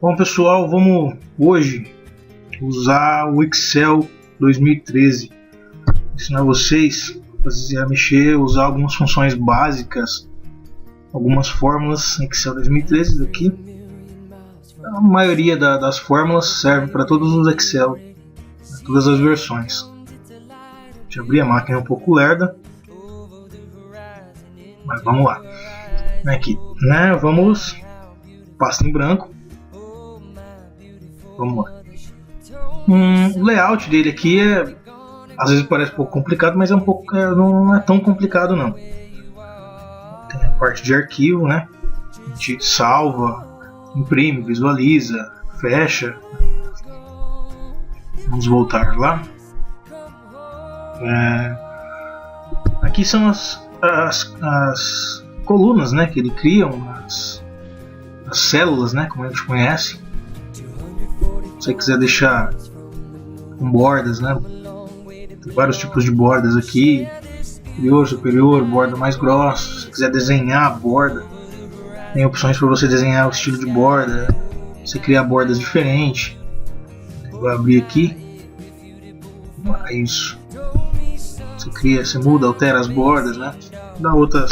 Bom pessoal, vamos hoje usar o Excel 2013. Ensinar vocês a mexer, usar algumas funções básicas, algumas fórmulas em Excel 2013 aqui. A maioria das fórmulas serve para todos os Excel, todas as versões. Deixa eu abrir a máquina um pouco lerda, mas vamos lá. Aqui, né? Vamos pasta em branco. Vamos lá. O layout dele aqui às vezes parece um pouco complicado, mas não é tão complicado não. Tem a parte de arquivo, né? A gente salva, imprime, visualiza, fecha. Vamos voltar lá. Aqui são as colunas, né, que ele cria, as células, né, como a gente conhece. Se você quiser deixar com bordas, né, tem vários tipos de bordas aqui, inferior, superior, borda mais grossa. Se você quiser desenhar a borda, tem opções para você desenhar o estilo de borda, você criar bordas diferentes. Vou abrir aqui. Isso. Você muda, altera as bordas, né? Dá outras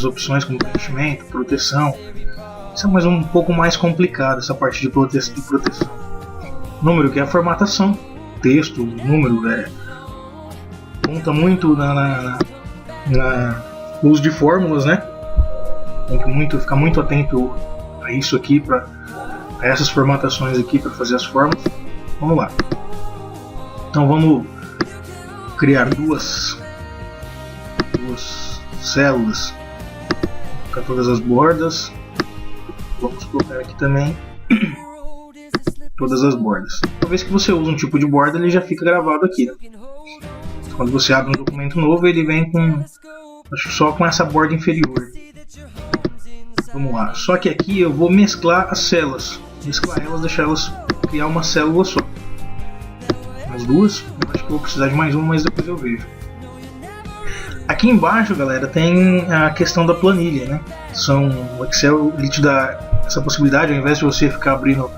opções como preenchimento, proteção. Isso é mais um pouco mais complicado, essa parte de proteção. Número, que é a formatação. Texto, número, conta muito na uso de fórmulas, né? Tem que ficar muito atento a isso aqui, a essas formatações aqui para fazer as fórmulas. Vamos lá. Então vamos criar duas células, colocar todas as bordas. Vamos colocar aqui também todas as bordas. Uma vez que você usa um tipo de borda, ele já fica gravado aqui, né? Quando você abre um documento novo, ele vem só com essa borda inferior. Vamos lá. Só que aqui eu vou mesclar as células, deixar elas criar uma célula só. As duas, eu acho que eu vou precisar de mais uma, mas depois eu vejo. Aqui embaixo, galera, tem a questão da planilha, né? O Excel ele te dá essa possibilidade, ao invés de você ficar abrindo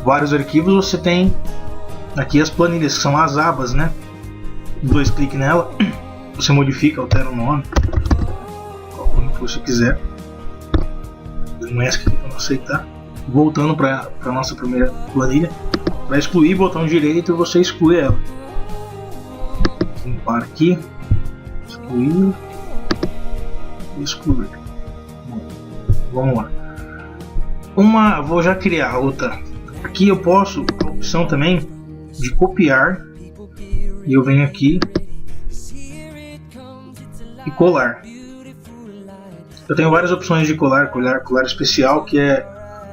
vários arquivos, você tem aqui as planilhas, que são as abas, né? 2 cliques nela, você modifica, altera o nome, qual nome que você quiser. Não é essa aqui para não aceitar. Voltando para a nossa primeira planilha, para excluir, botão direito, você exclui ela. Limpar aqui, excluir. Vamos lá. Vou já criar outra. Aqui eu posso, a opção também de copiar, e eu venho aqui e colar. Eu tenho várias opções de colar especial, que é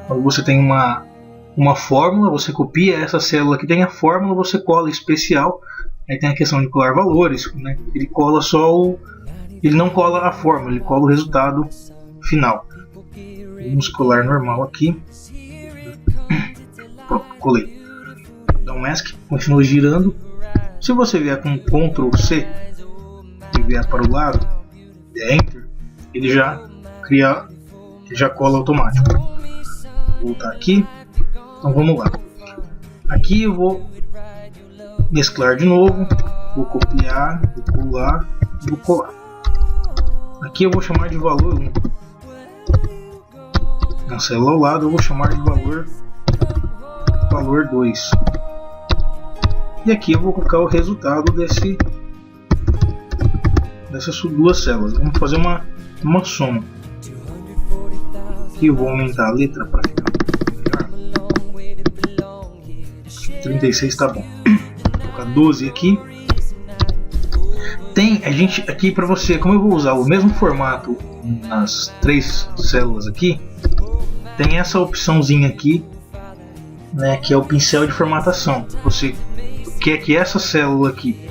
quando você tem uma fórmula, você copia essa célula que tem a fórmula, você cola especial. Aí tem a questão de colar valores, né? Ele cola ele não cola a fórmula, ele cola o resultado final. Vamos colar normal aqui. Pronto, colei. Dá um mask, continua girando. Se você vier com Ctrl C e vier para o lado, Enter, ele já cola automático. Vou voltar aqui. Então vamos lá. Aqui eu vou mesclar de novo, vou copiar, vou colar, vou colar. Aqui eu vou chamar de valor 1. Na célula ao lado eu vou chamar de valor 2. E aqui eu vou colocar o resultado dessas duas células. Vamos fazer uma soma. Aqui eu vou aumentar a letra para ficar melhor. 36 tá bom. 12 aqui. Tem aqui para você, como eu vou usar o mesmo formato nas 3 células aqui, tem essa opçãozinha aqui, né, que é o pincel de formatação. Você quer que essa célula aqui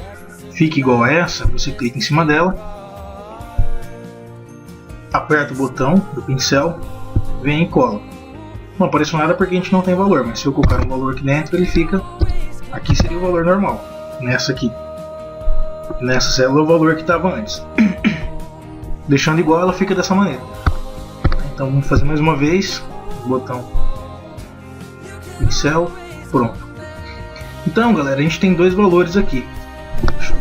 fique igual a essa, você clica em cima dela, aperta o botão do pincel, vem e cola. Não apareceu nada porque a gente não tem valor, mas se eu colocar um valor aqui dentro, ele fica. Aqui seria o valor normal. Nessa célula, o valor que estava antes. Deixando igual, ela fica dessa maneira. Então vamos fazer mais uma vez. Botão Excel, pronto. Então, galera, a gente tem dois valores aqui. Deixa eu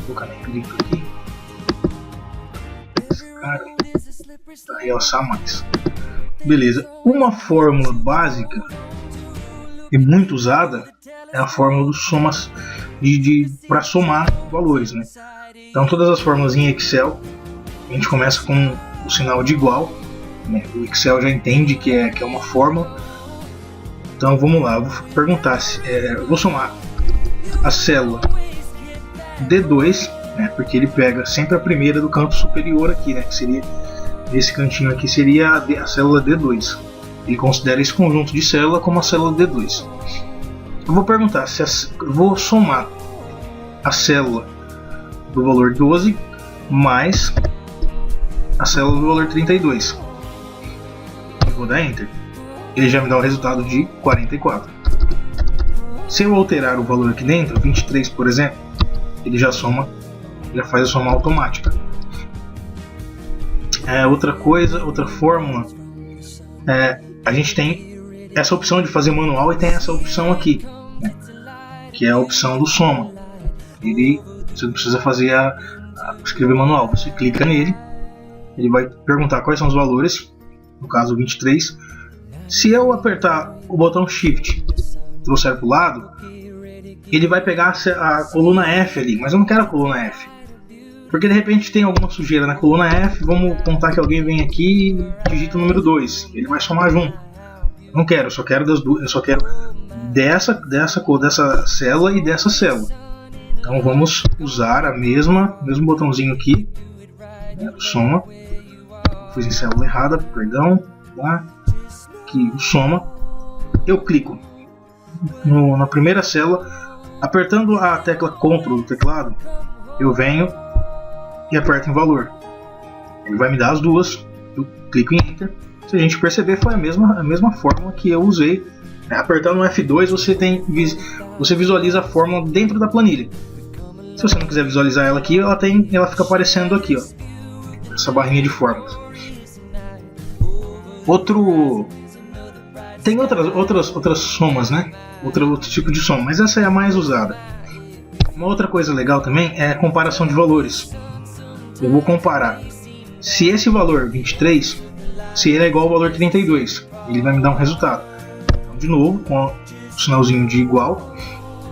colocar no clique aqui. Cara, para realçar mais. Beleza. Uma fórmula básica e muito usada é a fórmula do somas para somar valores, né? Então, todas as fórmulas em Excel, a gente começa com o sinal de igual, né? O Excel já entende que é uma fórmula. Então vamos lá, eu vou perguntar eu vou somar a célula D2, né? Porque ele pega sempre a primeira do campo superior aqui, né? Que seria esse cantinho aqui, seria a célula D2. Ele considera esse conjunto de célula como a célula D2. Eu vou perguntar eu vou somar a célula do valor 12 mais a célula do valor 32. Eu vou dar Enter. Ele já me dá o resultado de 44. Se eu alterar o valor aqui dentro, 23 por exemplo, ele já faz a soma automática. Outra fórmula, a gente tem essa opção de fazer manual e tem essa opção aqui, né, que é a opção do soma. Você não precisa escrever manual, você clica nele, ele vai perguntar quais são os valores, no caso 23. Se eu apertar o botão Shift e trouxer para o lado, ele vai pegar a coluna F ali, mas eu não quero a coluna F, porque de repente tem alguma sujeira na coluna F. Vamos contar que alguém vem aqui e digita o número 2, ele vai somar junto. Não quero, eu só quero das duas, eu só quero dessa célula e dessa célula. Então vamos usar mesmo botãozinho aqui, né, do soma. Fiz em célula errada, perdão, tá? Aqui o soma, eu clico na primeira célula, apertando a tecla Ctrl do teclado, eu venho e aperto em valor. Ele vai me dar as duas, eu clico em Enter. Se a gente perceber, foi a mesma fórmula que eu usei. Apertando o F2 você visualiza a fórmula dentro da planilha. Se você não quiser visualizar ela aqui, ela fica aparecendo aqui, ó, essa barrinha de fórmulas. Tem outras somas, né? Outro tipo de soma, mas essa é a mais usada. Uma outra coisa legal também é a comparação de valores. Eu vou comparar se esse valor 23, se ele é igual ao valor 32, ele vai me dar um resultado. Então, de novo, com o sinalzinho de igual,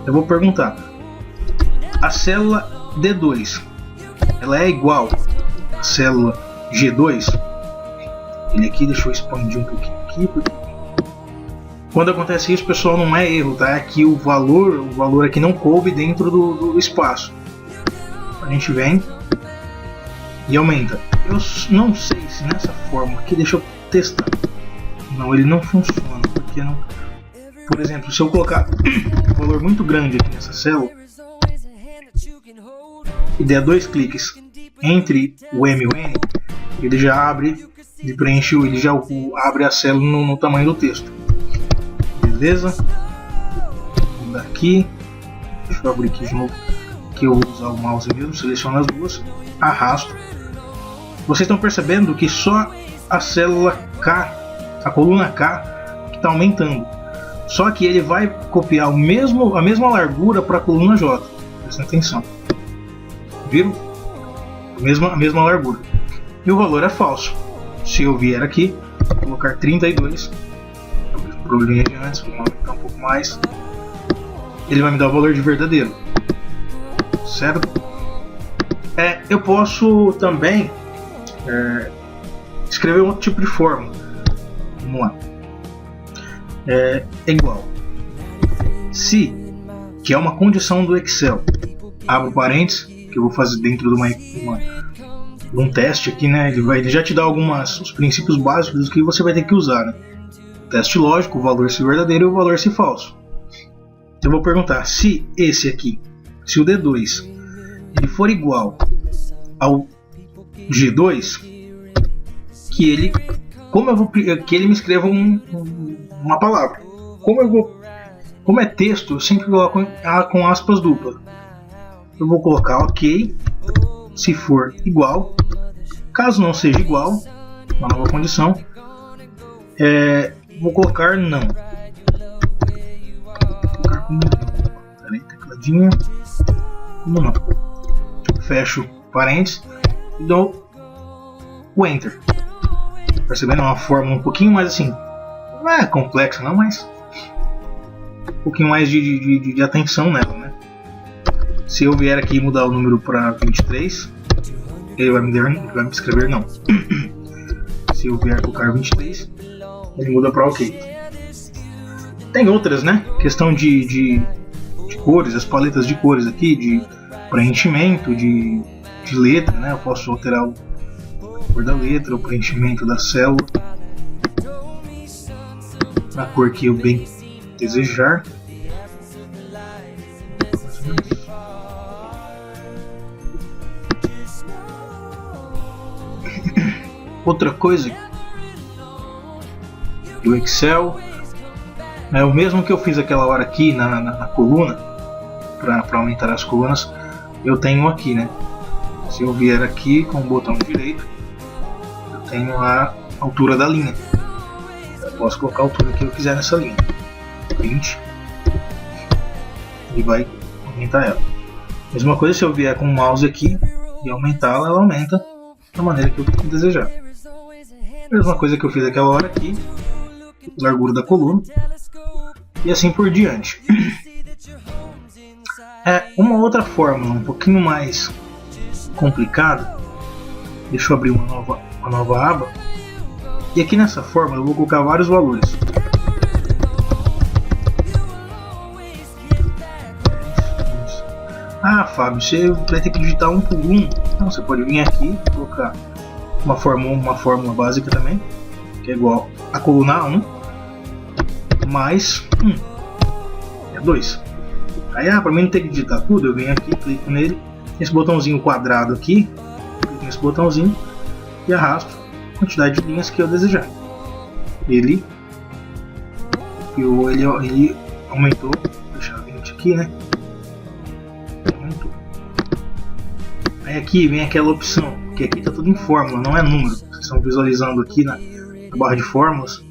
eu vou perguntar: a célula D2, ela é igual à célula G2? Ele aqui, deixa eu expandir um pouquinho aqui, porque quando acontece isso, pessoal, não é erro, tá? É que o valor aqui não coube dentro do espaço. A gente vem e aumenta. Eu não sei se nessa forma aqui, deixa eu testar. Não, ele não funciona, porque não. Por exemplo, se eu colocar um valor muito grande aqui nessa célula e der 2 cliques entre o M e o N, ele já abre, ele já abre a célula no tamanho do texto. Beleza? Vou dar aqui. Deixa eu abrir aqui de novo, que eu vou usar o mouse mesmo. Seleciono as duas, arrasto. Vocês estão percebendo que só a célula K, a coluna K, que está aumentando. Só que ele vai copiar a mesma largura para a coluna J. Presta atenção. Viram? A mesma largura. E o valor é falso. Se eu vier aqui, colocar 32, probleminha de antes, vou aumentar um pouco mais, ele vai me dar o valor de verdadeiro, certo? Eu posso também escrever um outro tipo de fórmula. Vamos lá. É igual, se, que é uma condição do Excel, abro parênteses, que eu vou fazer dentro de um teste aqui, né? Ele já te dá os princípios básicos do que você vai ter que usar, né? Teste lógico, o valor se verdadeiro e o valor se falso. Eu vou perguntar se esse aqui, se o D2, ele for igual ao G2, que ele me escreva uma palavra. Como é texto, eu sempre coloco com aspas duplas. Eu vou colocar OK, se for igual. Caso não seja igual, uma nova condição, vou colocar não. Peraí, tecladinho. Como não? Fecho parênteses e dou o Enter. Percebendo? É uma fórmula um pouquinho mais assim. Não é complexa não, mas um pouquinho mais de atenção nela, né? Se eu vier aqui mudar o número para 23, ele vai me escrever não. Se eu vier colocar 23, ele muda para OK. Tem outras, né? Questão de cores, as paletas de cores aqui, de preenchimento, de letra, né? Eu posso alterar a cor da letra, o preenchimento da célula, na cor que eu bem desejar. Outra coisa do Excel é o mesmo que eu fiz aquela hora aqui na coluna, para aumentar as colunas, eu tenho aqui, né? Se eu vier aqui com o botão direito, eu tenho a altura da linha. Eu posso colocar a altura que eu quiser nessa linha. 20 e vai aumentar ela. Mesma coisa se eu vier com o mouse aqui e aumentá-la, ela aumenta da maneira que eu desejar. Mesma coisa que eu fiz aquela hora aqui, largura da coluna e assim por diante. Uma outra fórmula um pouquinho mais complicada. Deixa eu abrir uma nova aba. E aqui nessa fórmula eu vou colocar vários valores. Ah, Fábio, você vai ter que digitar um por um. Então você pode vir aqui e colocar uma fórmula básica também, que é igual a coluna A1 mais 1 é 2. Aí, para mim não ter que digitar tudo, eu venho aqui, clico nele, nesse botãozinho quadrado aqui, clico nesse botãozinho e arrasto a quantidade de linhas que eu desejar. Ele aumentou, vou deixar 20 aqui, né? Aumentou. Aí aqui vem aquela opção, que aqui está tudo em fórmula, não é número. Vocês estão visualizando aqui na barra de fórmulas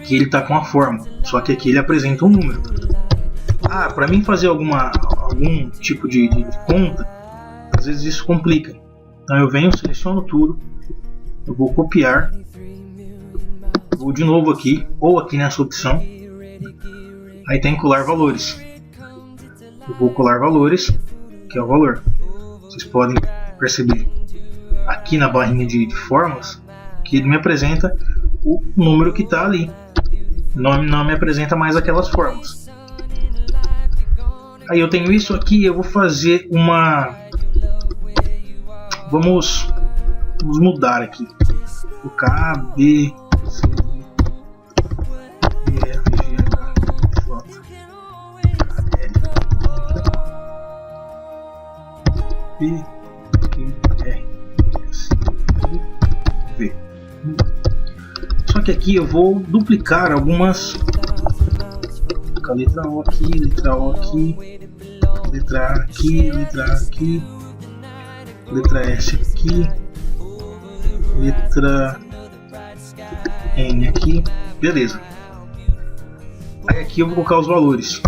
que ele está com a fórmula, só que aqui ele apresenta um número. Para mim fazer algum tipo de conta, às vezes isso complica. Então eu venho, seleciono tudo, eu vou copiar, vou de novo aqui, ou aqui nessa opção, aí tem colar valores. Eu vou colar valores, que é o valor. Vocês podem perceber aqui na barrinha de fórmulas que ele me apresenta o número que está ali, não me apresenta mais aquelas fórmulas. Aí eu tenho isso aqui, eu vou fazer vamos mudar aqui o K, B, C, D, F, G, H, J, L, P, Q, R, S, I, V. Só que aqui eu vou duplicar algumas. A letra O aqui, letra O aqui, letra A aqui, letra A aqui, letra S aqui, letra N aqui, beleza. Aí aqui eu vou colocar os valores.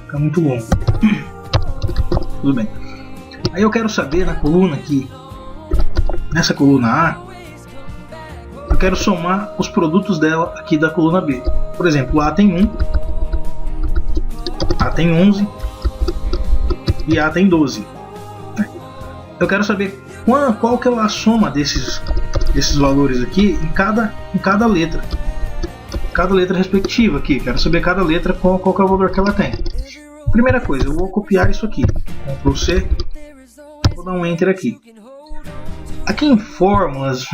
Fica muito longo. Tudo bem. Aí eu quero saber na coluna aqui, nessa coluna A, eu quero somar os produtos dela aqui da coluna B. Por exemplo, A tem 1, A tem 11 e A tem 12. Eu quero saber qual que é a soma desses valores aqui em cada letra. Cada letra respectiva aqui. Quero saber cada letra qual que é o valor que ela tem. Primeira coisa, eu vou copiar isso aqui. Ctrl C. Vou dar um Enter aqui. Aqui em fórmulas,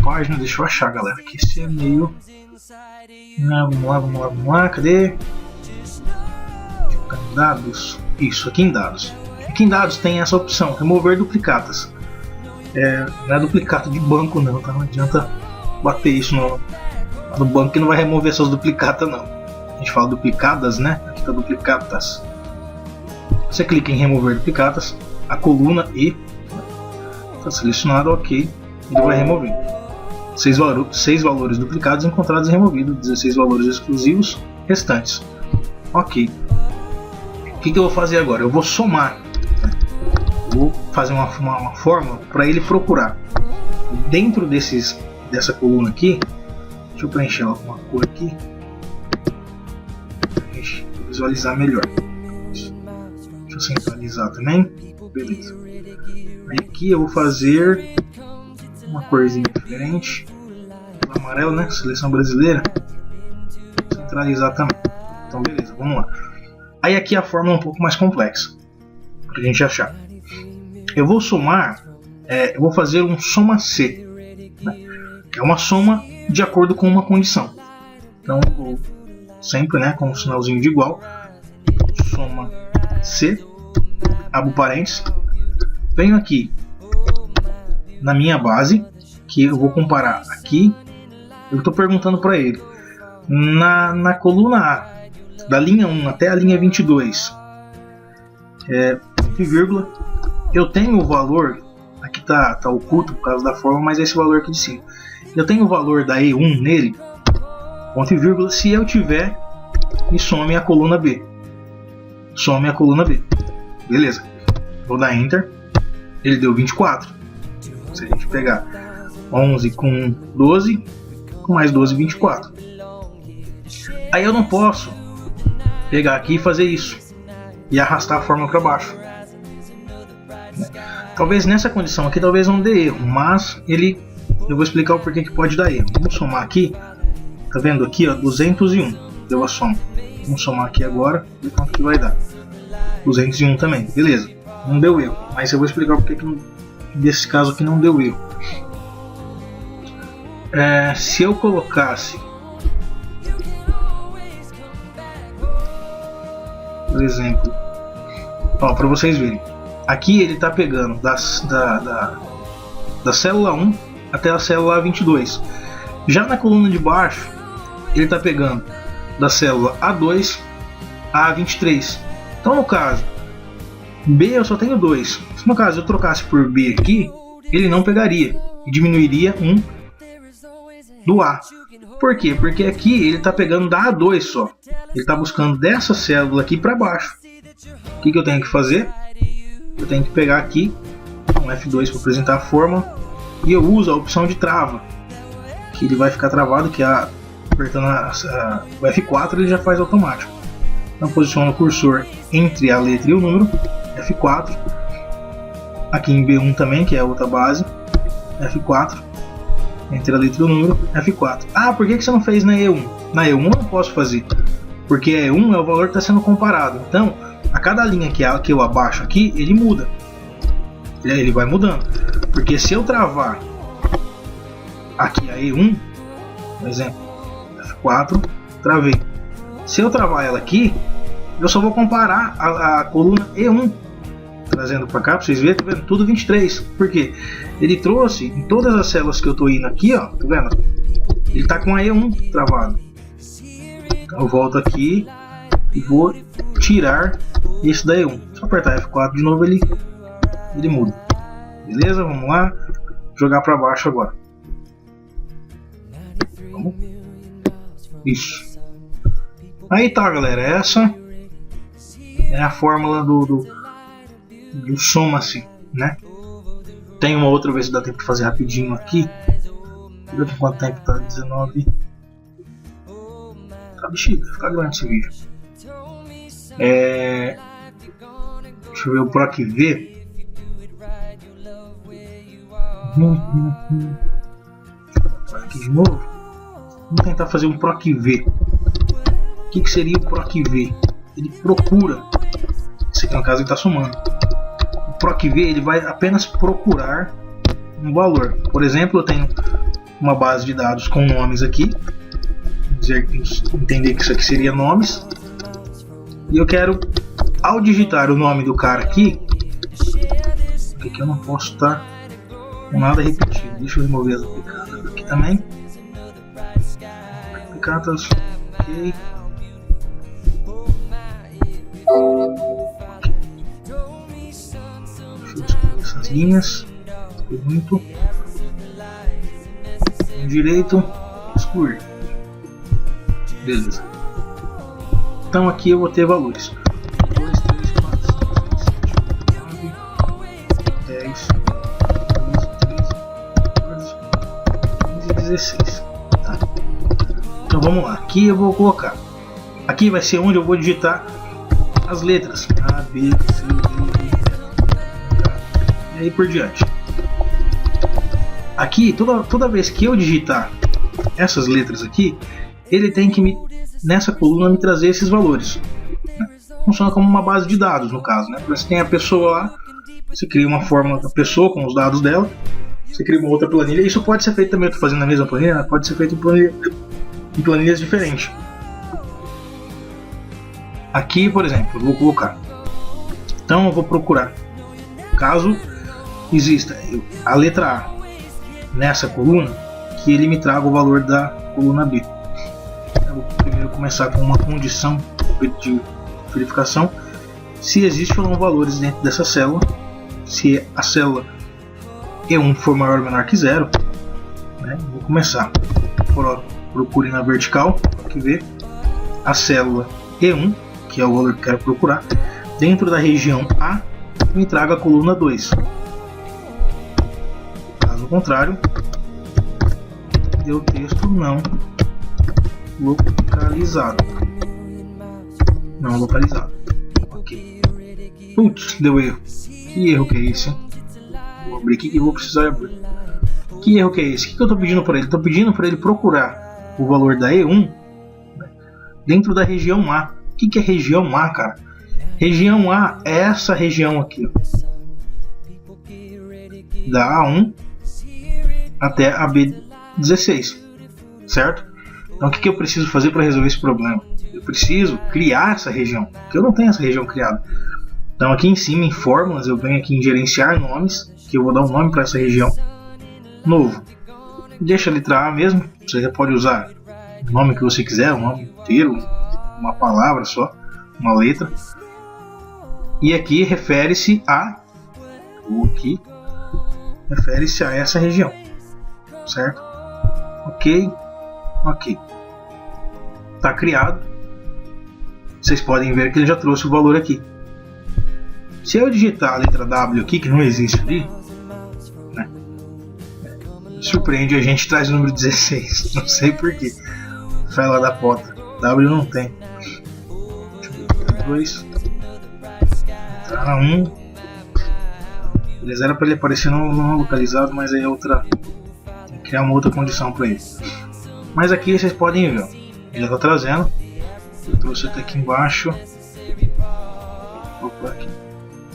página, deixa eu achar, galera, que esse é meio... Vamos lá, cadê? Dados. Isso, aqui em dados. Aqui em dados tem essa opção, remover duplicatas. Não é duplicata de banco não, tá? Não adianta bater isso no banco que não vai remover essas duplicatas não. A gente fala duplicadas, né? Aqui tá duplicatas. Você clica em remover duplicatas, a coluna E está selecionado, ok, ele vai remover 6 valores duplicados encontrados e removidos, 16 valores exclusivos restantes, ok. O que eu vou fazer agora? Eu vou somar, vou fazer uma fórmula para ele procurar dentro dessa coluna aqui. Deixa eu preencher ela com uma cor aqui para visualizar melhor. Deixa eu centralizar também, beleza. Aí aqui eu vou fazer uma corzinha diferente, amarelo, né? Seleção brasileira. Centralizar também. Então beleza, vamos lá. Aí aqui a fórmula é um pouco mais complexa pra gente achar. Eu vou somar, eu vou fazer um soma C, né? É uma soma de acordo com uma condição. Então eu vou sempre, né, com um sinalzinho de igual, soma C, abro parênteses, venho aqui na minha base, que eu vou comparar aqui. Eu estou perguntando para ele na coluna A, da linha 1 até a linha 22, vírgula, eu tenho o valor, aqui tá oculto por causa da forma, mas é esse valor aqui de cima. Eu tenho o valor da E1 nele, ponto e vírgula, se eu tiver, e some a coluna B. Some a coluna B. Beleza. Vou dar Enter. Ele deu 24. Se a gente pegar 11 com 12, com mais 12, 24. Aí eu não posso pegar aqui e fazer isso e arrastar a fórmula para baixo. Talvez nessa condição aqui talvez não dê erro, mas eu vou explicar o porquê que pode dar erro. Vamos somar aqui, tá vendo aqui, ó, 201 deu a soma. Vamos somar aqui agora, ver quanto que vai dar. 201 também, beleza, não deu erro, mas eu vou explicar o porquê que desse caso aqui não deu erro. Se eu colocasse, por exemplo, para vocês verem, aqui ele está pegando da célula 1 até a célula 22. Já na coluna de baixo, ele está pegando da célula A2 a A23. Então, no caso, B eu só tenho 2. Se no caso eu trocasse por B aqui, ele não pegaria e diminuiria 1 do A. Por quê? Porque aqui ele está pegando da A2 só. Ele está buscando dessa célula aqui para baixo. O que eu tenho que fazer? Eu tenho que pegar aqui um F2 para apresentar a forma e eu uso a opção de trava, que ele vai ficar travado, que apertando o F4 ele já faz automático. Então posiciono o cursor entre a letra e o número, F4, aqui em B1 também, que é a outra base, F4, entre a letra e o número, F4. Por que você não fez na E1? Na E1 eu não posso fazer, porque a E1 é o valor que está sendo comparado. Então, a cada linha que eu abaixo aqui, ele muda. Ele vai mudando. Porque se eu travar aqui a E1, por exemplo, F4, travei. Se eu travar ela aqui, eu só vou comparar a coluna E1. Trazendo para cá, para vocês verem, tá vendo? Tudo 23. Por quê? Ele trouxe em todas as células que eu estou indo aqui, ó, tá vendo? Ele está com a E1 travado. Então eu volto aqui e vou tirar esse da E1. Se eu apertar F4 de novo, ele muda. Beleza? Vamos lá. Jogar para baixo agora. Vamos. Isso. Aí tá, galera. Essa é a fórmula do soma-se, né? Tem uma outra vez que dá tempo de fazer rapidinho aqui. Deixa eu ver quanto tempo tá. 19. Tá bexiga, vai ficar grande esse vídeo. Deixa eu ver o PROC V. Aqui de novo. Vamos tentar fazer um PROC V. O que seria o PROC V? Ele procura. Esse aqui no caso ele está somando. O PROC V ele vai apenas procurar um valor. Por exemplo, eu tenho uma base de dados com nomes aqui. Entender que isso aqui seria nomes. E eu quero, ao digitar o nome do cara aqui, porque eu não posso estar com nada repetido. Deixa eu remover as duplicatas aqui também. Duplicatas, ok. essas linhas, muito, direito, excluir, beleza. Então aqui eu vou ter valores 2, 3, 4, 5, 6, 7, 8, 9, 10, 12, 13, 14, 15, 16. Tá. Então vamos lá, aqui eu vou colocar, aqui vai ser onde eu vou digitar as letras A, B, C, D, E, F, e aí por diante. Aqui, toda vez que eu digitar essas letras aqui, ele tem que nessa coluna me trazer esses valores. Funciona como uma base de dados, no caso, né? Você tem a pessoa lá, você cria uma fórmula da pessoa com os dados dela, você cria uma outra planilha. Isso pode ser feito também, eu estou fazendo a mesma planilha, né? Pode ser feito em planilhas diferentes. Aqui, por exemplo, eu vou colocar. Então eu vou procurar, caso exista a letra A nessa coluna, que ele me traga o valor da coluna B. Eu vou primeiro começar com uma condição de verificação, se existe ou não valores dentro dessa célula. Se a célula E1 for maior ou menor que 0, né, vou começar. Procure na vertical, aqui ver a célula E1, que é o valor que eu quero procurar, dentro da região A, me traga a coluna 2. Caso contrário, deu texto não localizado. Não localizado. Ok. Putz, deu erro. Que erro que é esse, hein? Vou abrir aqui que eu vou precisar abrir. Que erro que é esse? O que eu estou pedindo para ele? Estou pedindo para ele procurar o valor da E1 dentro da região A. O que é região A, cara? Região A é essa região aqui, ó. Da A1 até a B16, certo? Então o que eu preciso fazer para resolver esse problema? Eu preciso criar essa região, porque eu não tenho essa região criada. Então aqui em cima, em fórmulas, eu venho aqui em gerenciar nomes, que eu vou dar um nome para essa região novo. Deixa a letra A mesmo, você já pode usar o nome que você quiser, um nome inteiro, uma palavra só, uma letra. E aqui refere-se a, refere-se a essa região, certo? Ok. Está criado. Vocês podem ver que ele já trouxe o valor aqui. Se eu digitar a letra W aqui, que não existe ali, né, surpreende, a gente traz o número 16. Não sei porquê. Vai lá da pota. W não tem. 2. Entrar na 1. Beleza, era para ele aparecer não localizado, mas aí é outra. Tem que criar uma outra condição para ele. Mas aqui vocês podem ver, ó, ele já está trazendo. Eu trouxe até aqui embaixo. Opa, aqui.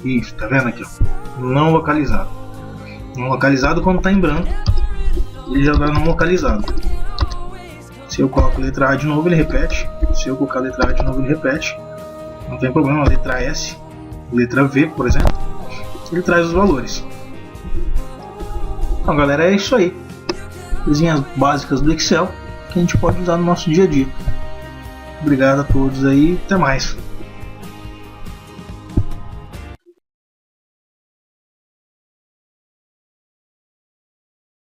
Isso, tá vendo aqui, ó? Não localizado. Não localizado quando está em branco, ele já dá não localizado. Se eu coloco a letra A de novo, ele repete. Se eu colocar a letra A de novo, ele repete. Não tem problema, a letra S, letra V, por exemplo, ele traz os valores. Então, galera, é isso aí. Coisinhas básicas do Excel que a gente pode usar no nosso dia a dia. Obrigado a todos aí, até mais.